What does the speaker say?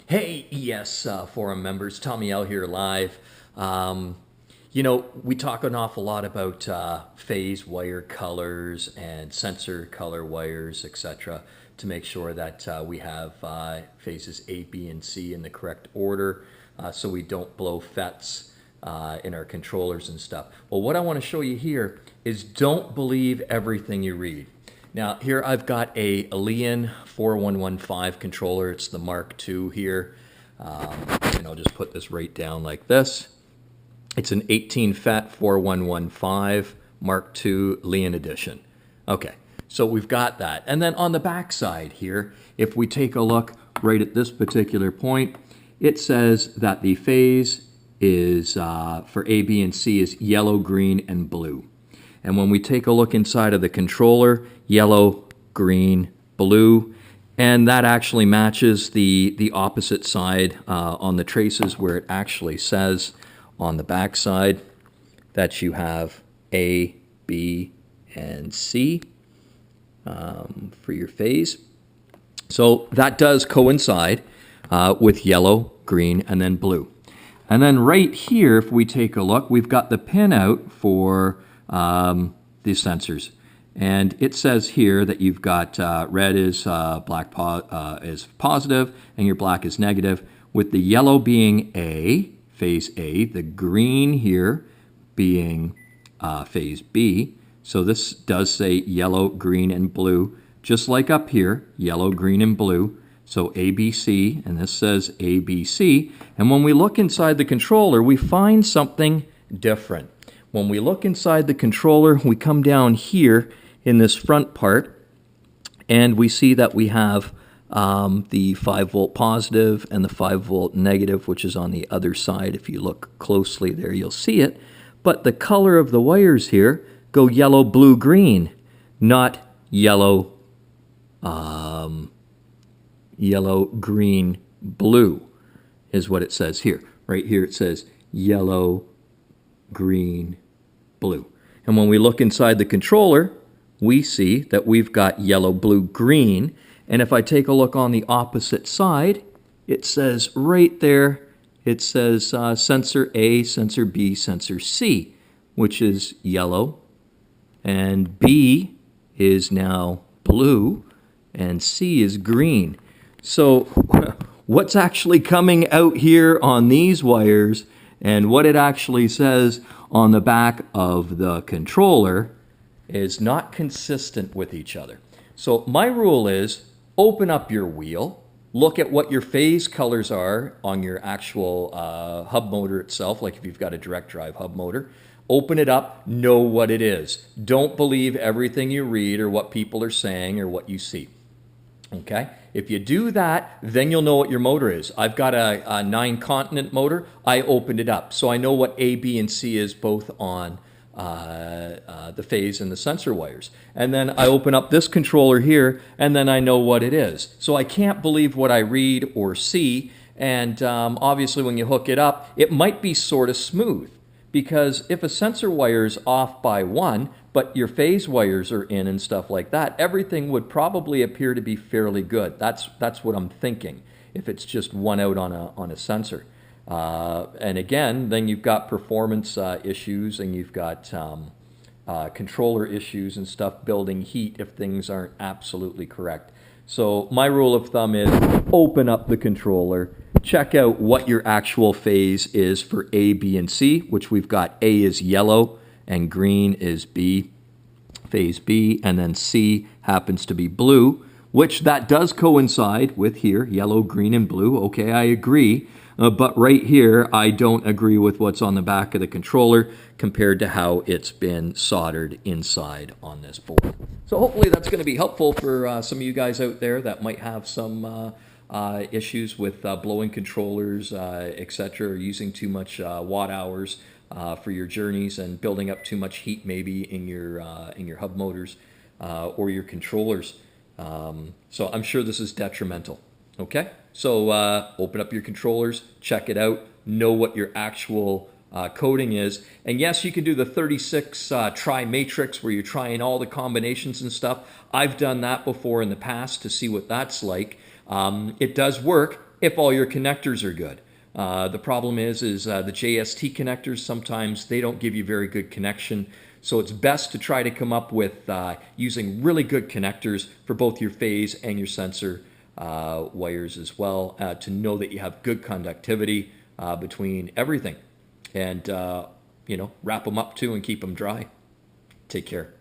Hey, ES forum members, Tommy L here live. We talk an awful lot about phase wire colors and sensor color wires, etc., to make sure that we have phases A, B, and C in the correct order so we don't blow FETs in our controllers and stuff. Well, what I want to show you here is don't believe everything you read. Now, here I've got a Lyen 4115 controller. It's the Mark II here. And I'll just put this right down like this. It's an 18 FET 4115 Mark II Lyen edition. Okay, so we've got that. And then on the back side here, if we take a look right at this particular point, it says that the phase is for A, B, and C is yellow, green, and blue. And when we take a look inside of the controller, yellow, green, blue, and that actually matches the opposite side on the traces where it actually says on the back side that you have A, B, and C for your phase. So that does coincide with yellow, green, and then blue. And then right here, if we take a look, we've got the pinout for these sensors. And it says here that you've got red is is positive and your black is negative, with the yellow being A, phase A, the green here being phase B. So this does say yellow, green, and blue, just like up here, yellow, green, and blue. So ABC, and this says ABC. And when we look inside the controller, we find something different. When we look inside the controller, we come down here in this front part, and we see that we have the 5-volt positive and the 5-volt negative, which is on the other side. If you look closely there, you'll see it. But the color of the wires here go yellow, blue, green, not yellow, yellow, green, blue is what it says here. Right here it says yellow, green, blue. And when we look inside the controller, we see that we've got yellow, blue, green. And if I take a look on the opposite side, it says right there, it says sensor A, sensor B, sensor C, which is yellow. And B is now blue, and C is green. So what's actually coming out here on these wires and what it actually says on the back of the controller is not consistent with each other. So my rule is open up your wheel, look at what your phase colors are on your actual hub motor itself, like if you've got a direct drive hub motor. Open it up, know what it is. Don't believe everything you read or what people are saying or what you see. Okay? If you do that, then you'll know what your motor is. I've got a 9-continent motor. I opened it up. So I know what A, B, and C is both on the phase and the sensor wires. And then I open up this controller here, and then I know what it is. So I can't believe what I read or see. And obviously when you hook it up, it might be sort of smooth. Because if a sensor wire is off by 1, but your phase wires are in and stuff like that, everything would probably appear to be fairly good. That's what I'm thinking, if it's just one out on a sensor. And again, then you've got performance issues, and you've got controller issues and stuff building heat if things aren't absolutely correct. So my rule of thumb is open up the controller, check out what your actual phase is for A, B, and C, which we've got A is yellow and green is B, phase B, and then C happens to be blue, which that does coincide with here, yellow, green, and blue. Okay, I agree. But right here, I don't agree with what's on the back of the controller compared to how it's been soldered inside on this board. So hopefully that's going to be helpful for some of you guys out there that might have some issues with blowing controllers, etc., or using too much watt hours for your journeys and building up too much heat maybe in your hub motors or your controllers. So I'm sure this is detrimental. Okay, so open up your controllers, check it out, know what your actual coding is. And yes, you can do the 36 try matrix where you're trying all the combinations and stuff. I've done that before in the past to see what that's like. It does work, if all your connectors are good. The problem is the JST connectors, sometimes they don't give you very good connection. So it's best to try to come up with using really good connectors for both your phase and your sensor wires as well, to know that you have good conductivity between everything. And, wrap them up too and keep them dry. Take care.